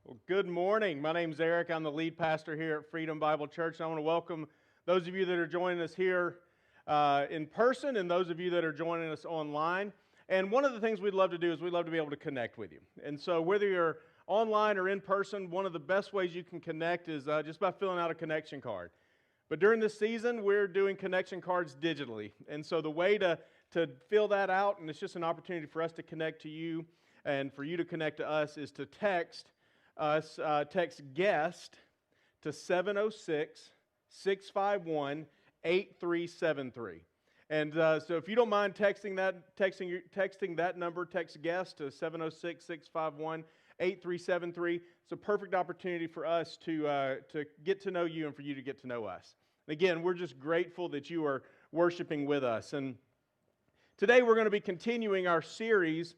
Well, good morning. My name's Eric. I'm the lead pastor here at Freedom Bible Church. I want to welcome those of you that are joining us here in person and those of you that are joining us online. And one of the things we'd love to do is we'd love to be able to connect with you. And so whether you're online or in person, one of the best ways you can connect is just by filling out a connection card. But during this season, we're doing connection cards digitally. And so the way to fill that out, and it's just an opportunity for us to connect to you and for you to connect to us, is to text guest to 706-651-8373. And so if you don't mind texting that number, text guest to 706-651-8373. It's a perfect opportunity for us to get to know you and for you to get to know us. Again, we're just grateful that you are worshiping with us. And today we're going to be continuing our series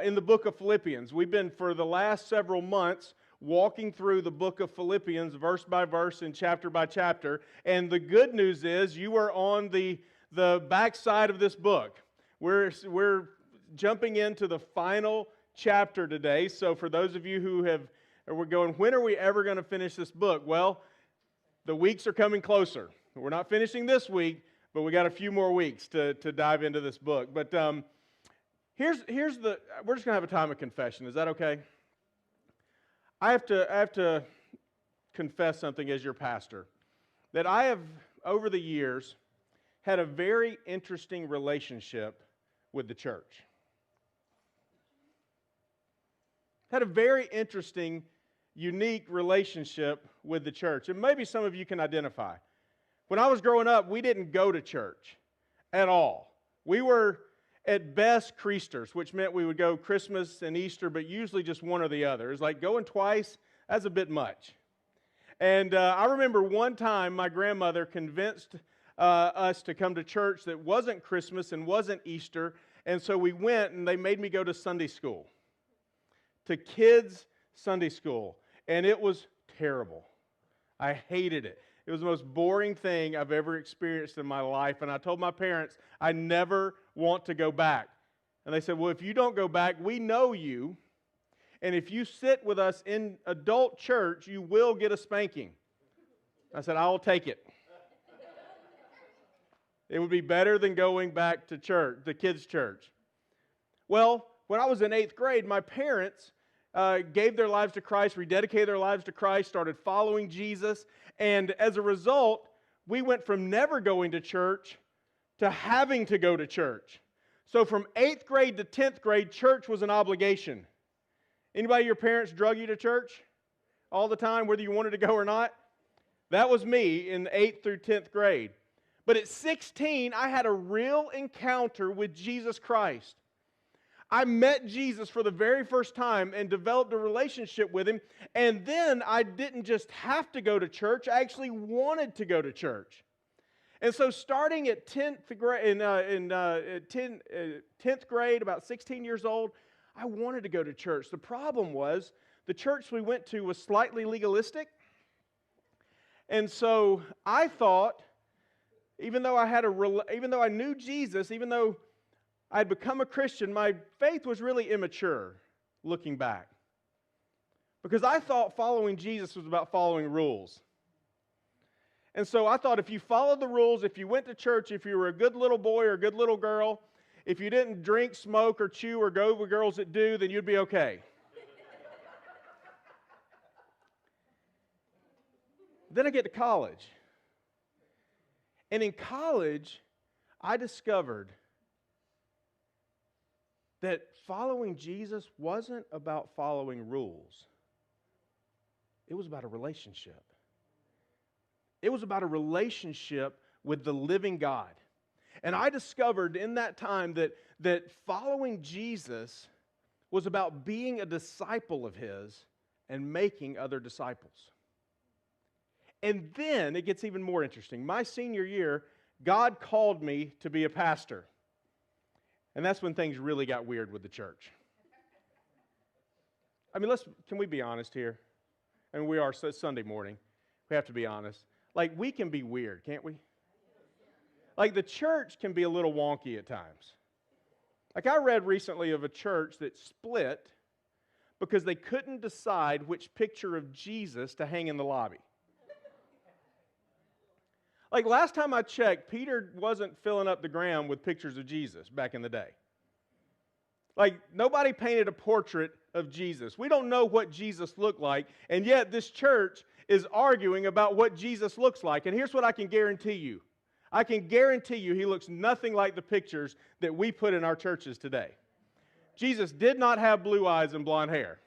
in the book of Philippians. We've been, for the last several months, walking through the book of Philippians verse by verse and chapter by chapter. And the good news is you are on the backside of this book. We're jumping into the final chapter today. So for those of you who we're going, when are we ever going to finish this book? Well, the weeks are coming closer. We're not finishing this week, but we got a few more weeks to dive into this book. But we're just going to have a time of confession. Is that okay? I have to confess something as your pastor, that I have, over the years, had a very interesting relationship with the church. Had a very interesting, unique relationship with the church. And maybe some of you can identify. When I was growing up, we didn't go to church at all. We were, at best, Creasters, which meant we would go Christmas and Easter, but usually just one or the other. It's like going twice, that's a bit much. And I remember one time my grandmother convinced us to come to church that wasn't Christmas and wasn't Easter, and so we went and they made me go to Sunday school, to kids' Sunday school, and it was terrible. I hated it. It was the most boring thing I've ever experienced in my life, and I told my parents, I never want to go back. And they said, well, if you don't go back, we know you, and if you sit with us in adult church, you will get a spanking. I said, I'll take it. It would be better than going back to church, the kids' church. Well, when I was in 8th grade, my parents gave their lives to Christ, rededicated their lives to Christ, started following Jesus, and as a result, we went from never going to church to having to go to church. So from 8th grade to 10th grade, church was an obligation. Anybody, your parents drug you to church all the time, whether you wanted to go or not? That was me in 8th through 10th grade. But at 16, I had a real encounter with Jesus Christ. I met Jesus for the very first time and developed a relationship with Him. And then I didn't just have to go to church, I actually wanted to go to church. And so starting at 10th grade, 10th grade, about 16 years old, I wanted to go to church. The problem was the church we went to was slightly legalistic. And so I thought, even though I knew Jesus, even though I'd become a Christian, my faith was really immature looking back. Because I thought following Jesus was about following rules. And so I thought if you followed the rules, if you went to church, if you were a good little boy or a good little girl, if you didn't drink, smoke, or chew, or go with girls that do, then you'd be okay. Then I get to college. And in college, I discovered that following Jesus wasn't about following rules. It was about a relationship. It was about a relationship with the living God. And I discovered in that time that following Jesus was about being a disciple of His and making other disciples. And then it gets even more interesting. My senior year, God called me to be a pastor. And that's when things really got weird with the church. I mean, can we be honest here? I mean, we are Sunday morning. We have to be honest. Like, we can be weird, can't we? Like, the church can be a little wonky at times. Like, I read recently of a church that split because they couldn't decide which picture of Jesus to hang in the lobby. Like last time I checked, Peter wasn't filling up the ground with pictures of Jesus back in the day. Like nobody painted a portrait of Jesus. We don't know what Jesus looked like, and yet this church is arguing about what Jesus looks like. And here's what I can guarantee you. I can guarantee you he looks nothing like the pictures that we put in our churches today. Jesus did not have blue eyes and blonde hair.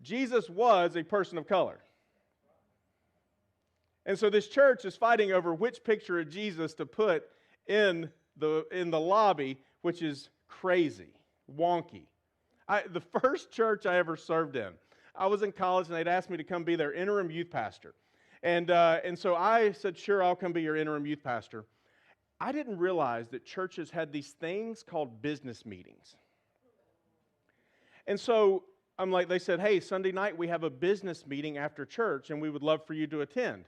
Jesus was a person of color. And so this church is fighting over which picture of Jesus to put in the lobby, which is crazy, wonky. The first church I ever served in, I was in college and they'd asked me to come be their interim youth pastor. And so I said, sure, I'll come be your interim youth pastor. I didn't realize that churches had these things called business meetings. And so I'm like, they said, hey, Sunday night we have a business meeting after church and we would love for you to attend.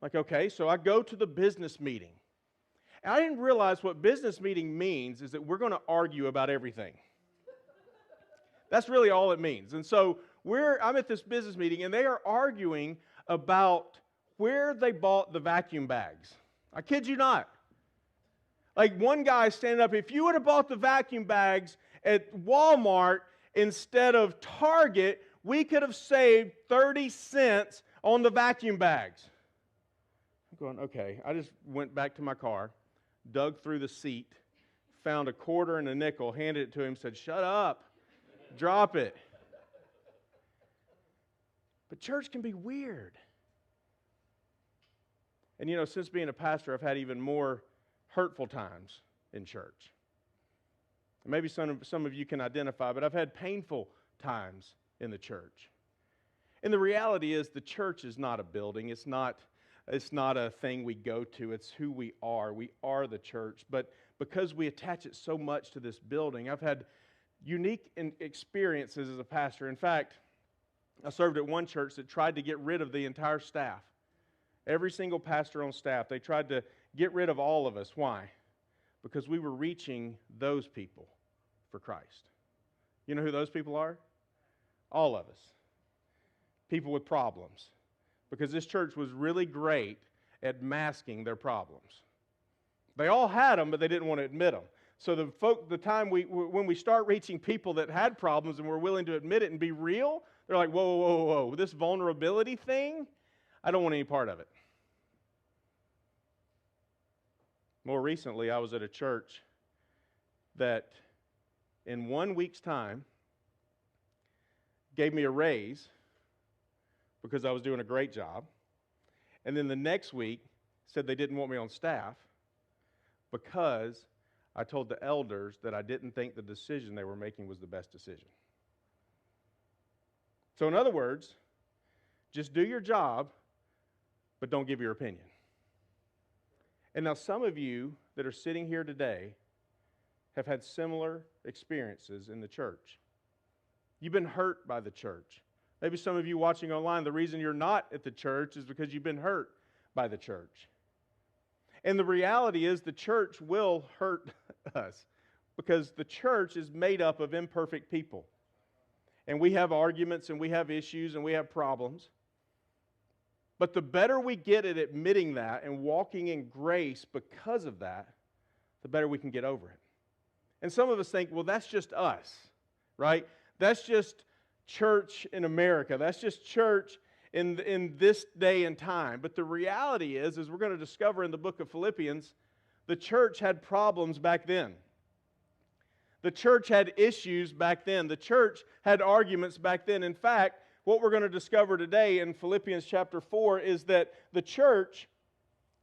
Like, okay, so I go to the business meeting. And I didn't realize what business meeting means is that we're going to argue about everything. That's really all it means. And so I'm at this business meeting and they are arguing about where they bought the vacuum bags. I kid you not. Like one guy standing up, if you would have bought the vacuum bags at Walmart instead of Target, we could have saved 30 cents on the vacuum bags. I'm going, okay. I just went back to my car, dug through the seat, found a quarter and a nickel, handed it to him, said, shut up, drop it. But church can be weird. And you know, since being a pastor, I've had even more hurtful times in church. Maybe some of you can identify, but I've had painful times in the church. And the reality is the church is not a building. It's not a thing we go to. It's who we are. We are the church. But because we attach it so much to this building, I've had unique experiences as a pastor. In fact, I served at one church that tried to get rid of the entire staff. Every single pastor on staff, they tried to get rid of all of us. Why? Because we were reaching those people for Christ. You know who those people are? All of us. People with problems. Because this church was really great at masking their problems. They all had them, but they didn't want to admit them. So the time when we start reaching people that had problems and we're willing to admit it and be real, they're like, whoa, whoa, whoa, whoa, this vulnerability thing, I don't want any part of it. More recently, I was at a church that in 1 week's time gave me a raise because I was doing a great job. And then the next week said they didn't want me on staff because I told the elders that I didn't think the decision they were making was the best decision. So in other words, just do your job, but don't give your opinion. And now some of you that are sitting here today have had similar experiences in the church. You've been hurt by the church. Maybe some of you watching online, the reason you're not at the church is because you've been hurt by the church. And the reality is the church will hurt us because the church is made up of imperfect people. And we have arguments and we have issues and we have problems. But the better we get at admitting that and walking in grace because of that, the better we can get over it. And some of us think, well, that's just us, right? That's just church in America. That's just church in this day and time. But the reality is, as we're going to discover in the book of Philippians, the church had problems back then. The church had issues back then. The church had arguments back then. In fact, what we're going to discover today in Philippians chapter 4 is that the church,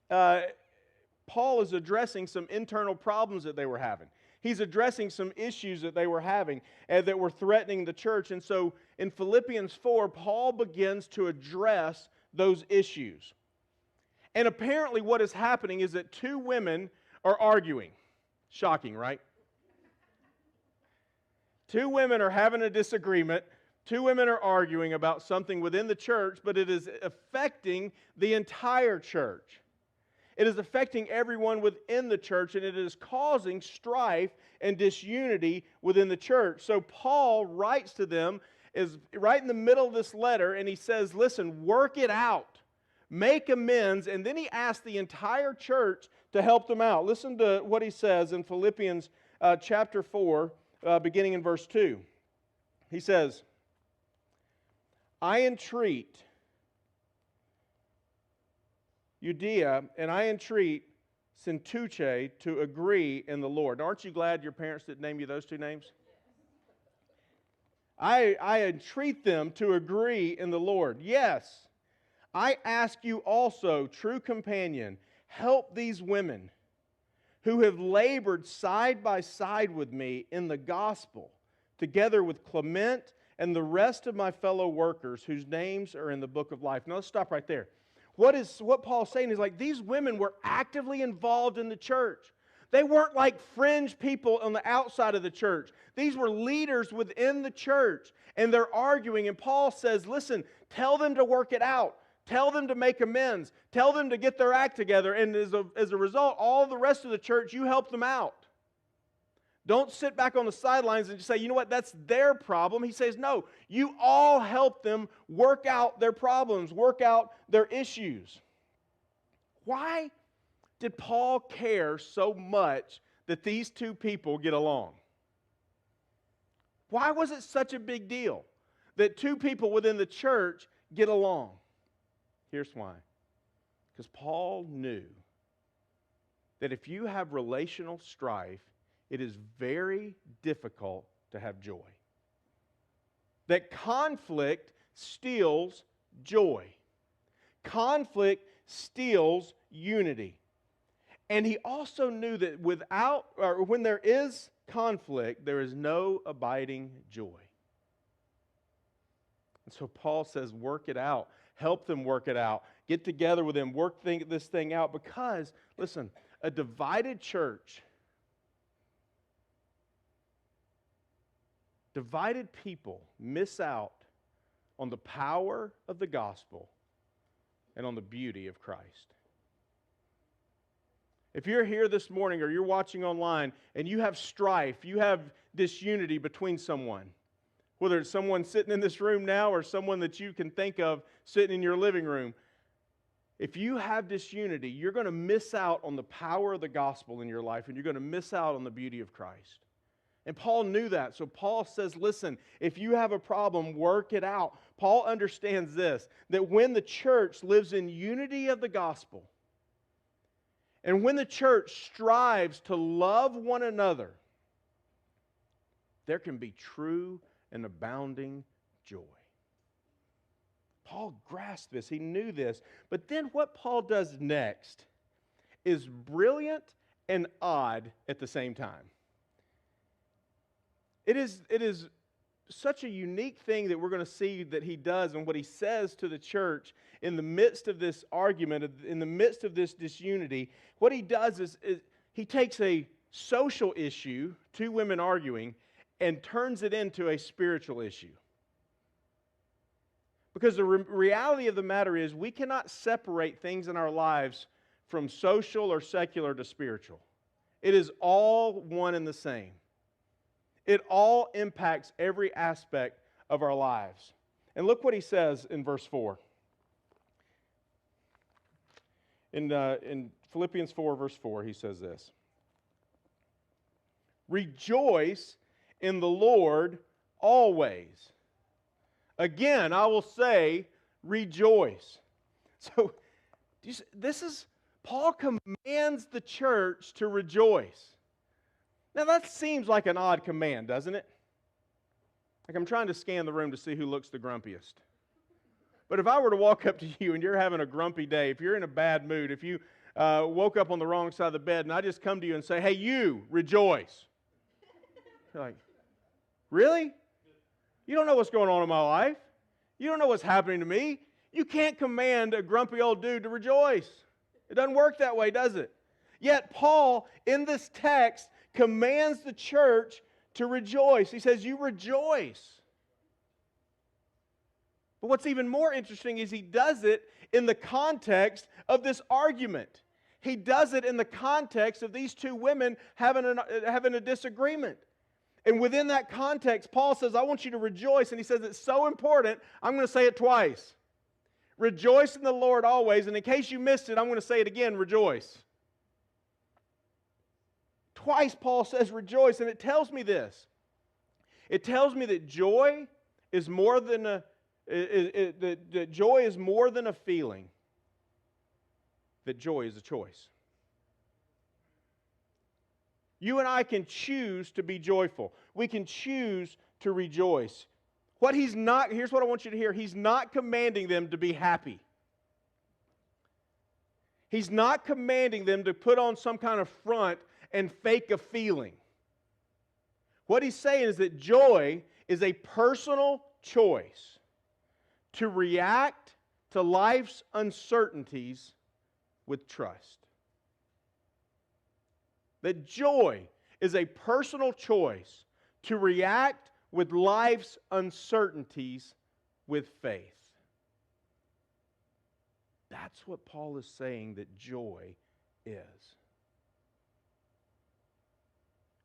Paul is addressing some internal problems that they were having. He's addressing some issues that they were having and that were threatening the church. And so in Philippians 4, Paul begins to address those issues. And apparently what is happening is that two women are arguing. Shocking, right? Two women are having a disagreement. Two women are arguing about something within the church, but it is affecting the entire church. It is affecting everyone within the church, and it is causing strife and disunity within the church. So Paul writes to them, is right in the middle of this letter, and he says, listen, work it out. Make amends, and then he asks the entire church to help them out. Listen to what he says in Philippians chapter 4, beginning in verse 2. He says, I entreat Judea, and I entreat Syntyche to agree in the Lord. Now, aren't you glad your parents didn't name you those two names? I entreat them to agree in the Lord. Yes, I ask you also, true companion, help these women who have labored side by side with me in the gospel, together with Clement and the rest of my fellow workers whose names are in the book of life. Now let's stop right there. What Paul's saying is like these women were actively involved in the church. They weren't like fringe people on the outside of the church. These were leaders within the church, and they're arguing, and Paul says, listen, tell them to work it out. Tell them to make amends. Tell them to get their act together, and as a result, all the rest of the church, you help them out. Don't sit back on the sidelines and just say, you know what, that's their problem. He says, no, you all help them work out their problems, work out their issues. Why did Paul care so much that these two people get along? Why was it such a big deal that two people within the church get along? Here's why. Because Paul knew that if you have relational strife, it is very difficult to have joy. That conflict steals joy. Conflict steals unity. And he also knew that when there is conflict, there is no abiding joy. And so Paul says, work it out. Help them work it out. Get together with them. Work this thing out. Because, listen, a divided church, divided people miss out on the power of the gospel and on the beauty of Christ. If you're here this morning or you're watching online and you have strife, you have disunity between someone, whether it's someone sitting in this room now or someone that you can think of sitting in your living room, if you have disunity, you're going to miss out on the power of the gospel in your life, and you're going to miss out on the beauty of Christ. And Paul knew that. So Paul says, listen, if you have a problem, work it out. Paul understands this, that when the church lives in unity of the gospel, and when the church strives to love one another, there can be true and abounding joy. Paul grasped this. He knew this. But then what Paul does next is brilliant and odd at the same time. It is such a unique thing that we're going to see that he does and what he says to the church in the midst of this argument, in the midst of this disunity. What he does is he takes a social issue, two women arguing, and turns it into a spiritual issue. Because the reality of the matter is we cannot separate things in our lives from social or secular to spiritual. It is all one and the same. It all impacts every aspect of our lives. And look what he says in verse 4. In Philippians 4, verse 4, he says this. Rejoice in the Lord always. Again, I will say, rejoice. So, Paul commands the church to rejoice. Now that seems like an odd command, doesn't it? Like I'm trying to scan the room to see who looks the grumpiest. But if I were to walk up to you and you're having a grumpy day, if you're in a bad mood, if you woke up on the wrong side of the bed and I just come to you and say, hey, you, rejoice. You're like, really? You don't know what's going on in my life. You don't know what's happening to me. You can't command a grumpy old dude to rejoice. It doesn't work that way, does it? Yet Paul, in this text, commands the church to rejoice. He says, you rejoice. But what's even more interesting is he does it in the context of this argument. He does it in the context of these two women having a disagreement. And within that context, Paul says, I want you to rejoice. And he says it's so important, I'm going to say it twice. Rejoice in the Lord always. And in case you missed it, I'm going to say it again, rejoice. Twice Paul says rejoice, and it tells me this. It tells me that joy is more than that joy is more than a feeling. That joy is a choice. You and I can choose to be joyful. We can choose to rejoice. Here's what I want you to hear. He's not commanding them to be happy. He's not commanding them to put on some kind of front and fake a feeling. What he's saying is that joy is a personal choice to react to life's uncertainties with trust. That joy is a personal choice to react with life's uncertainties with faith. That's what Paul is saying that joy is.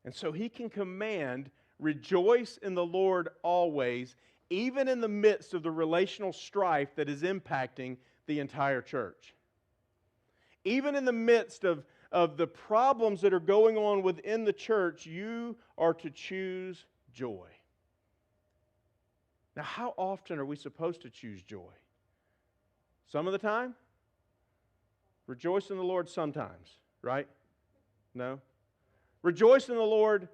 And so he can command, rejoice in the Lord always, even in the midst of the relational strife that is impacting the entire church. Even in the midst of the problems that are going on within the church, you are to choose joy. Now, how often are we supposed to choose joy? Some of the time? Rejoice in the Lord sometimes, right? No? Rejoice in the Lord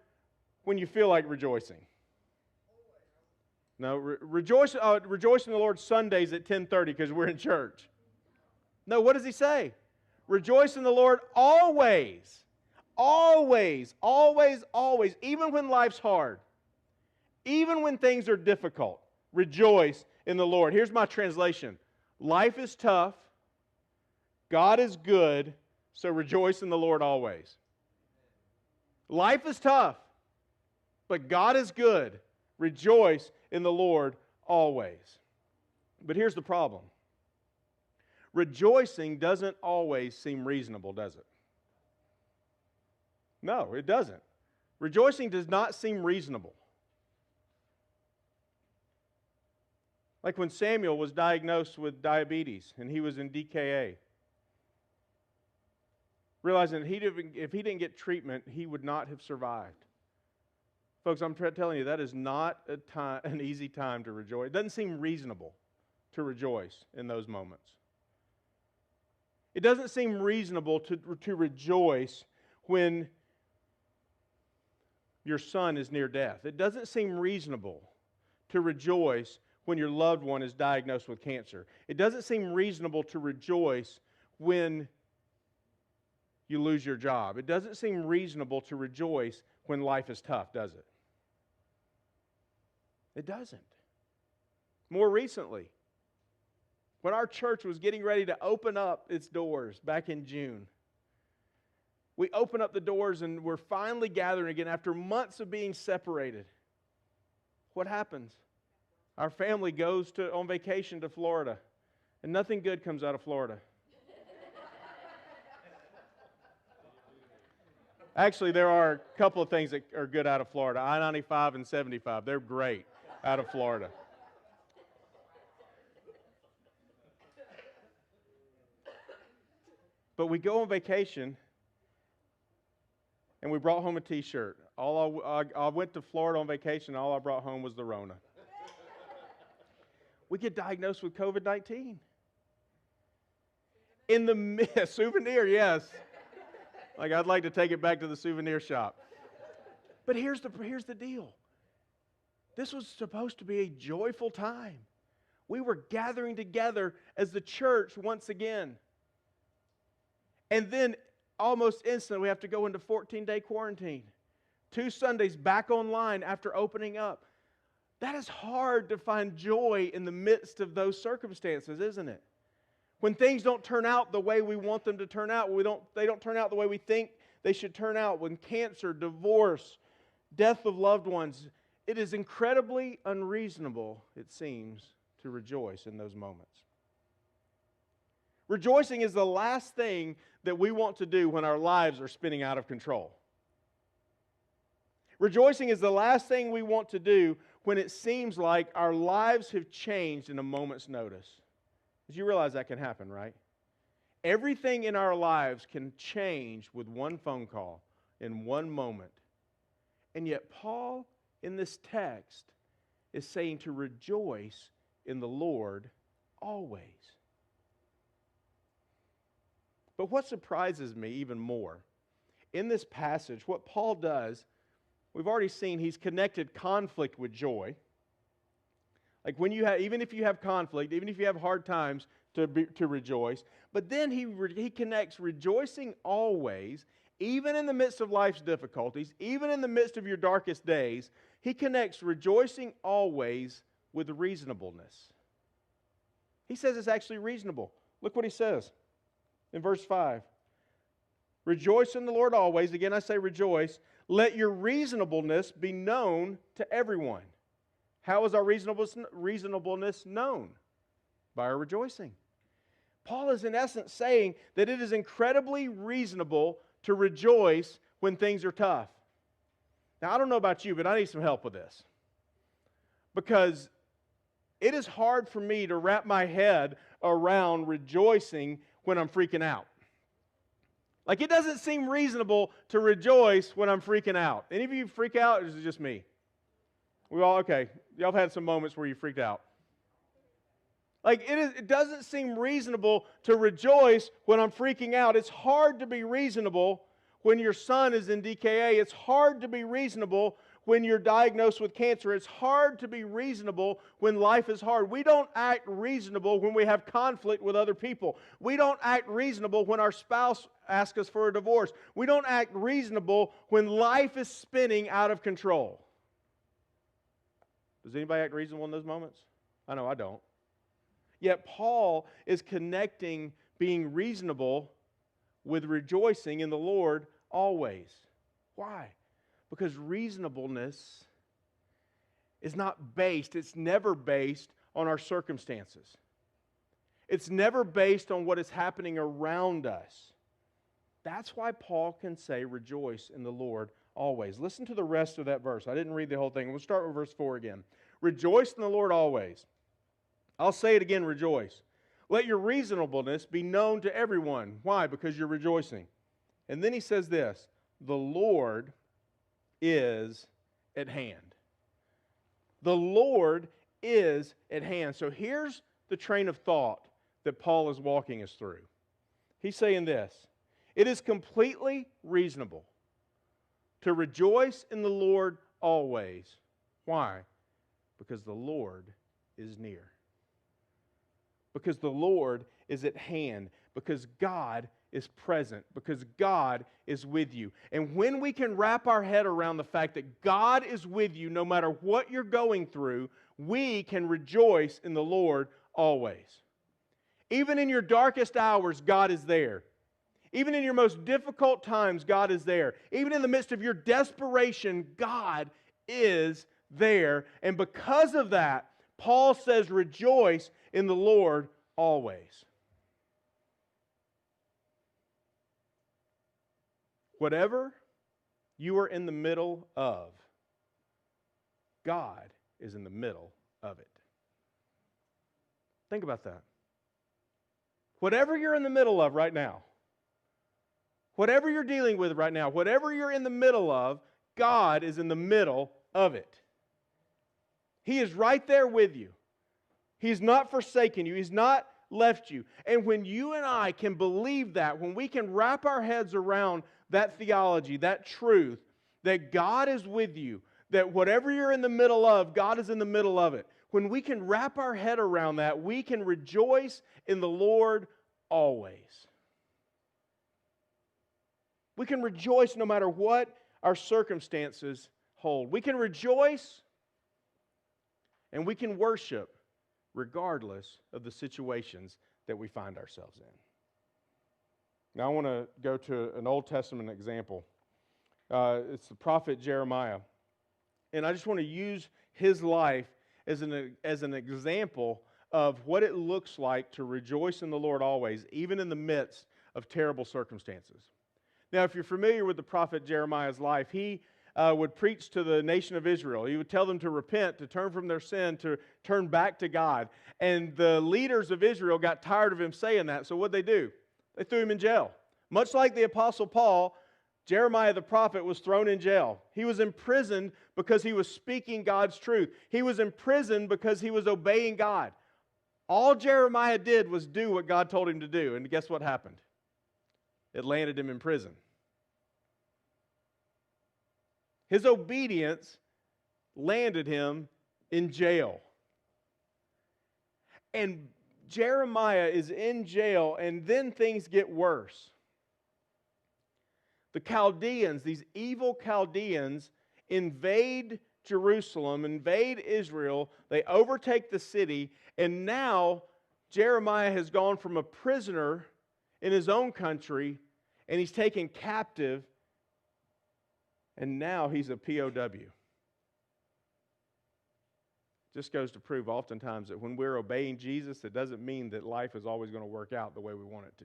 when you feel like rejoicing. No, rejoice in the Lord Sundays at 10:30 because we're in church. No, what does he say? Rejoice in the Lord always. Always, always, always. Even when life's hard. Even when things are difficult. Rejoice in the Lord. Here's my translation. Life is tough. God is good. So rejoice in the Lord always. Life is tough. But God is good. Rejoice in the Lord always. But here's the problem. Rejoicing doesn't always seem reasonable, does it? No, it doesn't. Rejoicing does not seem reasonable. Like when Samuel was diagnosed with diabetes and he was in DKA. Realizing that if he didn't get treatment, he would not have survived. Folks, I'm telling you, that is not an easy time to rejoice. It doesn't seem reasonable to rejoice in those moments. It doesn't seem reasonable to rejoice when your son is near death. It doesn't seem reasonable to rejoice when your loved one is diagnosed with cancer. It doesn't seem reasonable to rejoice when you lose your job. It doesn't seem reasonable to rejoice when life is tough, does it? It doesn't. More recently, when our church was getting ready to open up its doors back in June, we opened up the doors and we're finally gathering again after months of being separated. What happens? Our family goes on vacation to Florida, and nothing good comes out of Florida. Actually, there are a couple of things that are good out of Florida. I-95 and 75, they're great out of Florida. But we go on vacation, and we brought home a T-shirt. I went to Florida on vacation, and all I brought home was the Rona. We get diagnosed with COVID-19. In the souvenir, yes. Like, I'd like to take it back to the souvenir shop. But here's the deal. This was supposed to be a joyful time. We were gathering together as the church once again. And then almost instantly we have to go into 14-day quarantine. 2 Sundays back online after opening up. That is hard to find joy in the midst of those circumstances, isn't it? When things don't turn out the way we want them to turn out, they don't turn out the way we think they should turn out. When cancer, divorce, death of loved ones, it is incredibly unreasonable, it seems, to rejoice in those moments. Rejoicing is the last thing that we want to do when our lives are spinning out of control. Rejoicing is the last thing we want to do when it seems like our lives have changed in a moment's notice. Because you realize that can happen, right? Everything in our lives can change with one phone call in one moment. And yet Paul, in this text, is saying to rejoice in the Lord always. But what surprises me even more, in this passage, what Paul does, we've already seen he's connected conflict with joy. Like when you have, even if you have conflict, even if you have hard times, to rejoice. But then he connects rejoicing always, even in the midst of life's difficulties, even in the midst of your darkest days. He connects rejoicing always with reasonableness. He says it's actually reasonable. Look what he says in verse 5. Rejoice in the Lord always. Again, I say rejoice. Let your reasonableness be known to everyone. How is our reasonableness known? By our rejoicing. Paul is in essence saying that it is incredibly reasonable to rejoice when things are tough. Now, I don't know about you, but I need some help with this. Because it is hard for me to wrap my head around rejoicing when I'm freaking out. Like, it doesn't seem reasonable to rejoice when I'm freaking out. Any of you freak out, or is it just me? We all, okay. Y'all have had some moments where you freaked out. Like, it doesn't seem reasonable to rejoice when I'm freaking out. It's hard to be reasonable when your son is in DKA. It's hard to be reasonable when you're diagnosed with cancer. It's hard to be reasonable when life is hard. We don't act reasonable when we have conflict with other people. We don't act reasonable when our spouse asks us for a divorce. We don't act reasonable when life is spinning out of control. Does anybody act reasonable in those moments? I know I don't. Yet Paul is connecting being reasonable with rejoicing in the Lord always. Why? Because reasonableness is not based, it's never based on our circumstances. It's never based on what is happening around us. That's why Paul can say rejoice in the Lord always. Listen to the rest of that verse. I didn't read the whole thing. We'll start with verse 4 again. Rejoice in the Lord always. I'll say it again, rejoice. Let your reasonableness be known to everyone. Why? Because you're rejoicing. And then he says this, the Lord is at hand. The Lord is at hand. So here's the train of thought that Paul is walking us through. He's saying this, it is completely reasonable to rejoice in the Lord always. Why? Because the Lord is near. Because the Lord is at hand. Because God is present. Because God is with you. And when we can wrap our head around the fact that God is with you no matter what you're going through, we can rejoice in the Lord always. Even in your darkest hours, God is there. Even in your most difficult times, God is there. Even in the midst of your desperation, God is there. And because of that, Paul says, rejoice in the Lord always. Whatever you are in the middle of, God is in the middle of it. Think about that. Whatever you're in the middle of right now, whatever you're dealing with right now, whatever you're in the middle of, God is in the middle of it. He is right there with you. He's not forsaken you. He's not left you. And when you and I can believe that, when we can wrap our heads around that theology, that truth, that God is with you, that whatever you're in the middle of, God is in the middle of it. When we can wrap our head around that, we can rejoice in the Lord always. We can rejoice no matter what our circumstances hold. We can rejoice and we can worship regardless of the situations that we find ourselves in. Now I want to go to an Old Testament example. It's the prophet Jeremiah. And I just want to use his life as an example of what it looks like to rejoice in the Lord always, even in the midst of terrible circumstances. Now, if you're familiar with the prophet Jeremiah's life, he would preach to the nation of Israel. He would tell them to repent, to turn from their sin, to turn back to God. And the leaders of Israel got tired of him saying that, so what'd they do? They threw him in jail. Much like the Apostle Paul, Jeremiah the prophet was thrown in jail. He was imprisoned because he was speaking God's truth. He was imprisoned because he was obeying God. All Jeremiah did was do what God told him to do. And guess what happened? It landed him in prison. His obedience landed him in jail. And Jeremiah is in jail, and then things get worse. The Chaldeans, these evil Chaldeans, invade Jerusalem, invade Israel. They overtake the city, and now Jeremiah has gone from a prisoner in his own country, and he's taken captive, and now he's a POW. Just goes to prove oftentimes that when we're obeying Jesus, it doesn't mean that life is always going to work out the way we want it to.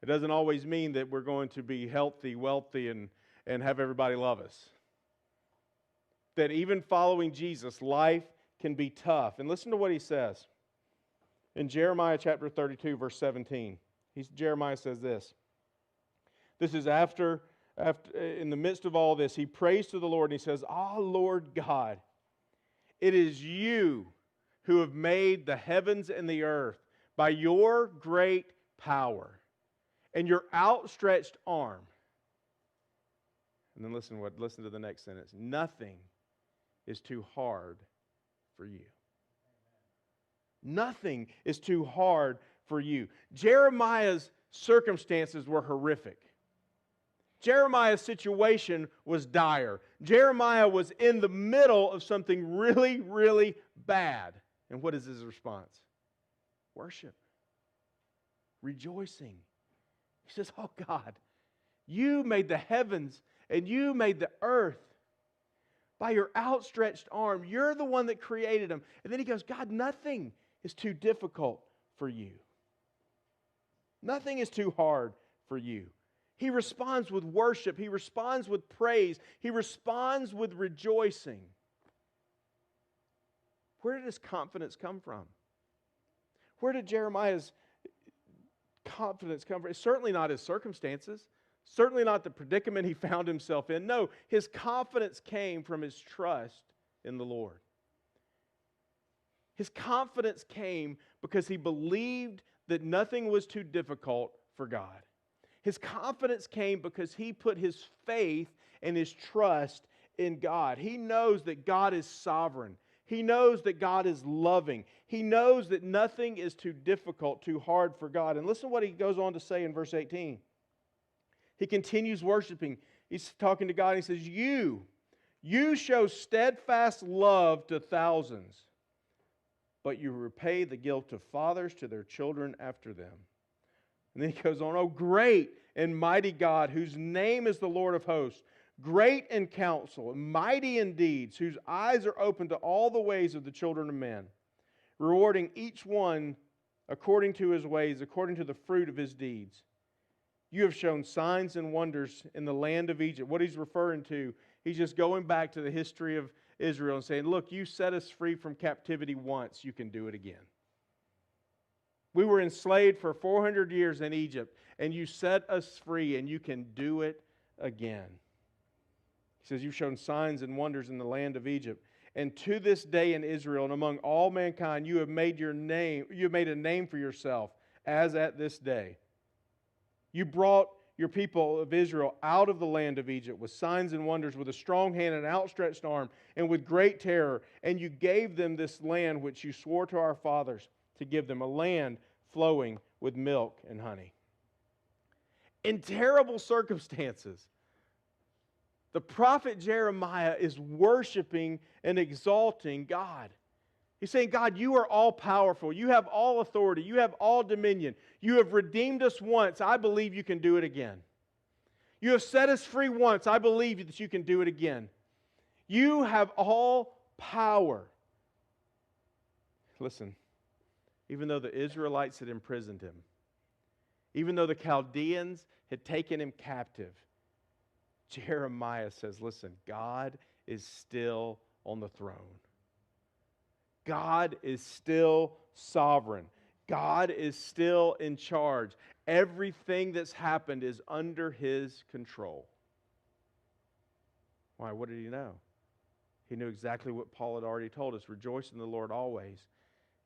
It doesn't always mean that we're going to be healthy, wealthy, and have everybody love us. That even following Jesus, life can be tough. And listen to what he says. In Jeremiah chapter 32, verse 17, Jeremiah says this. This is after, in the midst of all this, he prays to the Lord and he says, "Ah, Lord God, it is you who have made the heavens and the earth by your great power and your outstretched arm." And then listen to the next sentence. "Nothing is too hard for you." Nothing is too hard for you. Jeremiah's circumstances were horrific. Jeremiah's situation was dire. Jeremiah was in the middle of something really, really bad. And what is his response? Worship. Rejoicing. He says, "Oh God, you made the heavens and you made the earth by your outstretched arm. You're the one that created them." And then he goes, "God, nothing is too difficult for you. Nothing is too hard for you." He responds with worship. He responds with praise. He responds with rejoicing. Where did his confidence come from? Where did Jeremiah's confidence come from? It's certainly not his circumstances. Certainly not the predicament he found himself in. No, his confidence came from his trust in the Lord. His confidence came because he believed that nothing was too difficult for God. His confidence came because he put his faith and his trust in God. He knows that God is sovereign. He knows that God is loving. He knows that nothing is too difficult, too hard for God. And listen to what he goes on to say in verse 18. He continues worshiping. He's talking to God and he says, You show steadfast love to thousands, but you repay the guilt of fathers to their children after them. And then he goes on, "Oh, great and mighty God, whose name is the Lord of hosts, great in counsel, mighty in deeds, whose eyes are open to all the ways of the children of men, rewarding each one according to his ways, according to the fruit of his deeds. You have shown signs and wonders in the land of Egypt." What he's referring to, he's just going back to the history of Israel and saying, "Look, you set us free from captivity once, you can do it again. We were enslaved for 400 years in Egypt, and you set us free, and you can do it again." He says, "You've shown signs and wonders in the land of Egypt. And to this day in Israel and among all mankind, you have made a name for yourself, as at this day. You brought your people of Israel out of the land of Egypt with signs and wonders, with a strong hand and outstretched arm, and with great terror. And you gave them this land which you swore to our fathers to give them, a land flowing with milk and honey." In terrible circumstances, the prophet Jeremiah is worshiping and exalting God. He's saying, "God, you are all powerful. You have all authority. You have all dominion. You have redeemed us once. I believe you can do it again. You have set us free once. I believe that you can do it again. You have all power." Listen, even though the Israelites had imprisoned him, even though the Chaldeans had taken him captive, Jeremiah says, listen, God is still on the throne. God is still sovereign. God is still in charge. Everything that's happened is under His control. Why? What did he know? He knew exactly what Paul had already told us. Rejoice in the Lord always.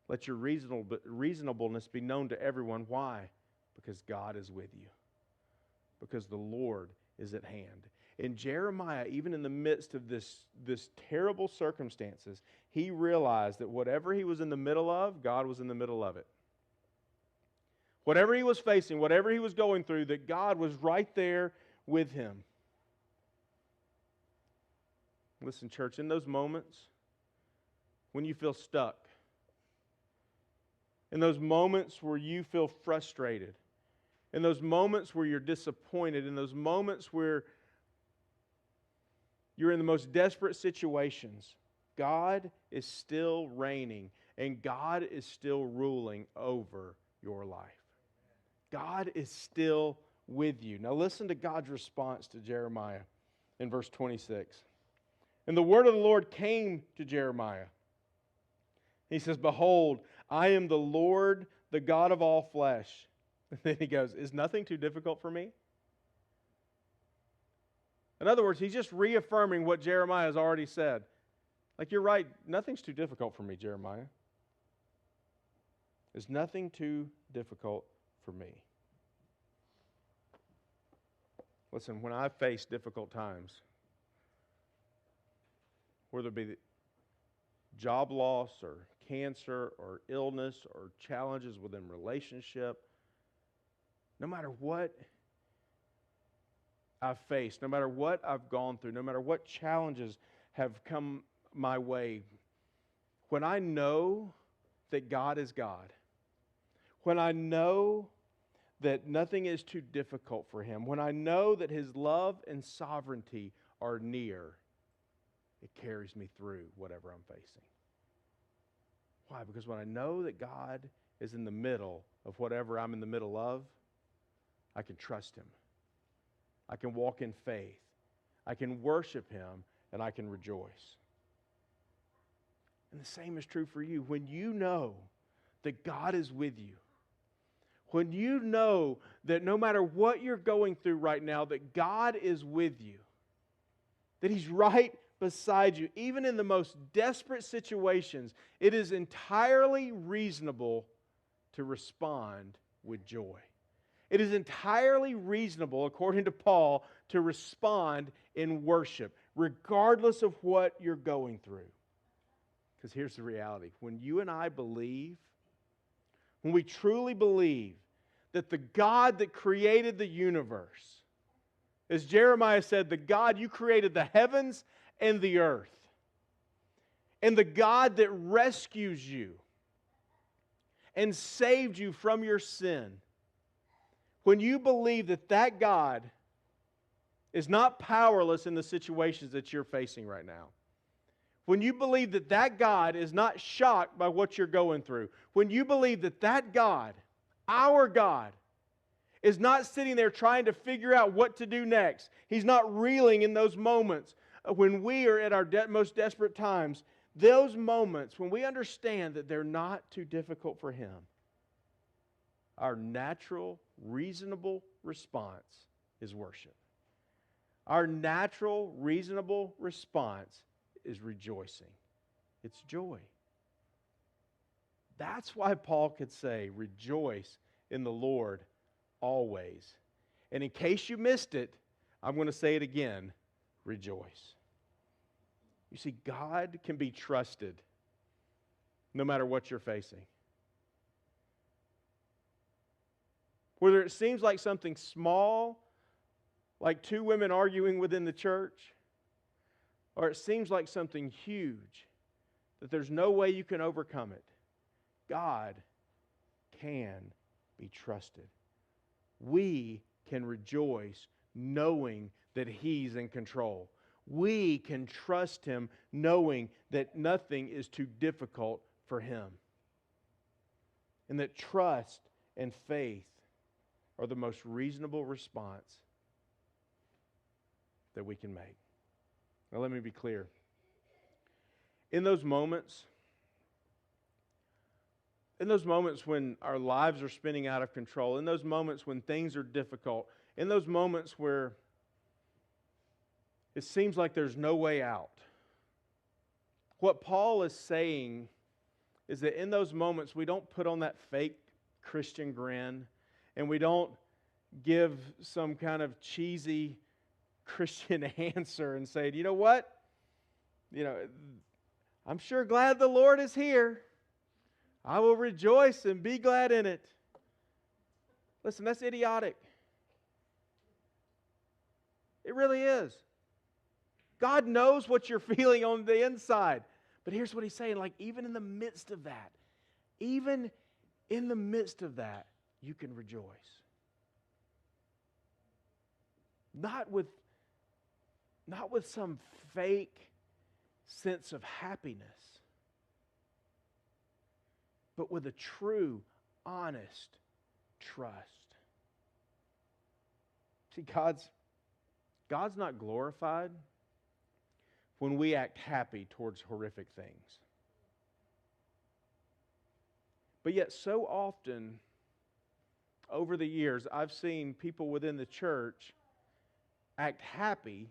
Let your reasonableness be known to everyone. Why? Because God is with you. Because the Lord is at hand. And Jeremiah, even in the midst of this terrible circumstances, he realized that whatever he was in the middle of, God was in the middle of it. Whatever he was facing, whatever he was going through, that God was right there with him. Listen, church, in those moments when you feel stuck, in those moments where you feel frustrated, in those moments where you're disappointed, in those moments where you're in the most desperate situations, God is still reigning and God is still ruling over your life. God is still with you. Now listen to God's response to Jeremiah in verse 26. And the word of the Lord came to Jeremiah. He says, behold, I am the Lord, the God of all flesh. And then he goes, is nothing too difficult for me? In other words, he's just reaffirming what Jeremiah has already said. Like, you're right, nothing's too difficult for me, Jeremiah. There's nothing too difficult for me. Listen, when I face difficult times, whether it be job loss or cancer or illness or challenges within relationship, no matter what I've faced, no matter what I've gone through, no matter what challenges have come my way, when I know that God is God, when I know that nothing is too difficult for Him, when I know that His love and sovereignty are near, it carries me through whatever I'm facing. Why? Because when I know that God is in the middle of whatever I'm in the middle of, I can trust Him. I can walk in faith. I can worship Him, and I can rejoice. And the same is true for you. When you know that God is with you, when you know that no matter what you're going through right now, that God is with you, that He's right beside you, even in the most desperate situations, it is entirely reasonable to respond with joy. It is entirely reasonable, according to Paul, to respond in worship, regardless of what you're going through. Because here's the reality. When you and I believe, when we truly believe that the God that created the universe, as Jeremiah said, the God, you created the heavens and the earth, and the God that rescues you and saved you from your sin, when you believe that that God is not powerless in the situations that you're facing right now, when you believe that that God is not shocked by what you're going through, when you believe that that God, our God, is not sitting there trying to figure out what to do next, He's not reeling in those moments when we are at our most desperate times, those moments when we understand that they're not too difficult for Him, our natural, reasonable response is worship. Our natural, reasonable response is rejoicing. It's joy. That's why Paul could say, rejoice in the Lord always. And in case you missed it, I'm going to say it again, rejoice. You see, God can be trusted no matter what you're facing. Whether it seems like something small, like two women arguing within the church, or it seems like something huge, that there's no way you can overcome it, God can be trusted. We can rejoice knowing that He's in control. We can trust Him knowing that nothing is too difficult for Him. And that trust and faith are the most reasonable response that we can make. Now let me be clear. In those moments when our lives are spinning out of control, in those moments when things are difficult, in those moments where it seems like there's no way out, what Paul is saying is that in those moments we don't put on that fake Christian grin and we don't give some kind of cheesy Christian answer and say, you know what? I'm sure glad the Lord is here. I will rejoice and be glad in it. Listen, that's idiotic. It really is. God knows what you're feeling on the inside. But here's what he's saying, like even in the midst of that, you can rejoice. Not with some fake sense of happiness, but with a true, honest trust. See, God's not glorified when we act happy towards horrific things. But yet so often, over the years, I've seen people within the church act happy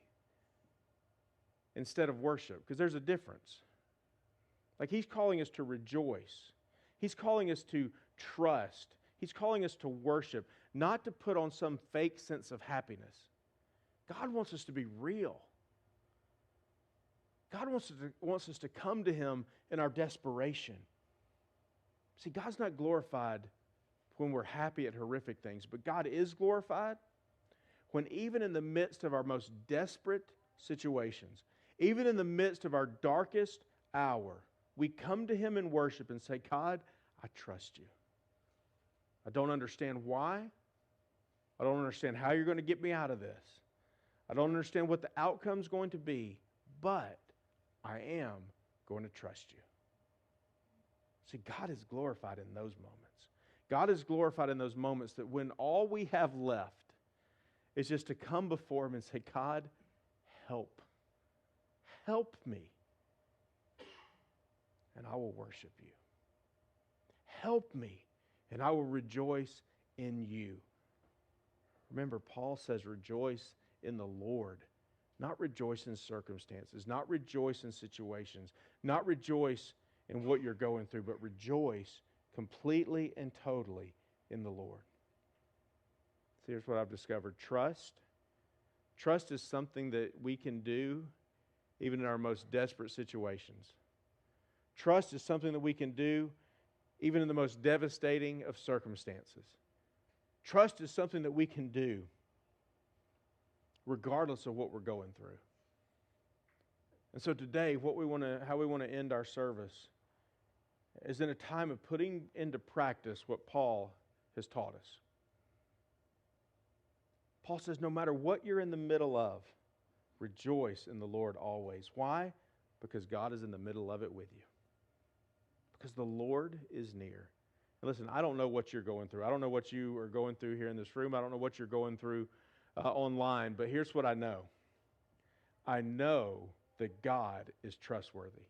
instead of worship, because there's a difference. Like he's calling us to rejoice. He's calling us to trust. He's calling us to worship, not to put on some fake sense of happiness. God wants us to be real. God wants us to come to Him in our desperation. See, God's not glorified when we're happy at horrific things, but God is glorified when even in the midst of our most desperate situations, even in the midst of our darkest hour, we come to Him in worship and say, God, I trust you. I don't understand why. I don't understand how you're going to get me out of this. I don't understand what the outcome's going to be, but I am going to trust you. See, God is glorified in those moments. God is glorified in those moments that when all we have left is just to come before Him and say, God, help. Help me. And I will worship you. Help me, and I will rejoice in you. Remember, Paul says, rejoice in the Lord. Not rejoice in circumstances, not rejoice in situations, not rejoice in what you're going through, but rejoice completely and totally in the Lord. So here's what I've discovered. Trust. Trust is something that we can do even in our most desperate situations. Trust is something that we can do even in the most devastating of circumstances. Trust is something that we can do regardless of what we're going through. And so today, how we want to end our service is in a time of putting into practice what Paul has taught us. Paul says, no matter what you're in the middle of, rejoice in the Lord always. Why? Because God is in the middle of it with you. Because the Lord is near. And listen, I don't know what you're going through. I don't know what you are going through here in this room. I don't know what you're going through online. But here's what I know. I know that God is trustworthy.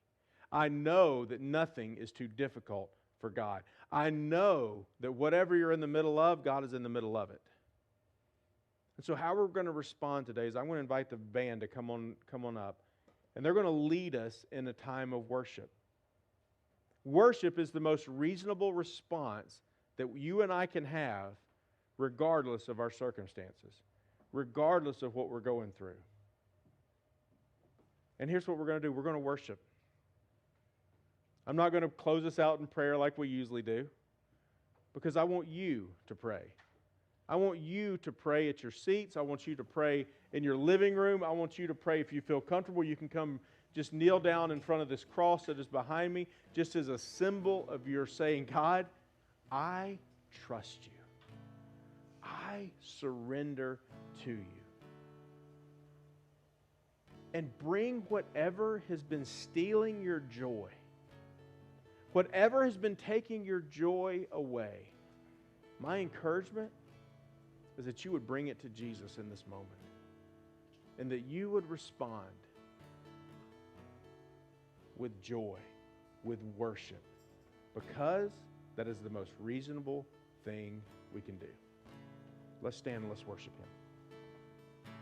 I know that nothing is too difficult for God. I know that whatever you're in the middle of, God is in the middle of it. And so how we're going to respond today is I'm going to invite the band to come on up. And they're going to lead us in a time of worship. Worship is the most reasonable response that you and I can have regardless of our circumstances, regardless of what we're going through. And here's what we're going to do. We're going to worship. I'm not going to close us out in prayer like we usually do, because I want you to pray. I want you to pray at your seats. I want you to pray in your living room. I want you to pray if you feel comfortable. You can come just kneel down in front of this cross that is behind me, just as a symbol of your saying, God, I trust you. I surrender to you. And bring whatever has been stealing your joy, Whatever has been taking your joy away, my encouragement is that you would bring it to Jesus in this moment and that you would respond with joy, with worship, because that is the most reasonable thing we can do. Let's stand and let's worship Him.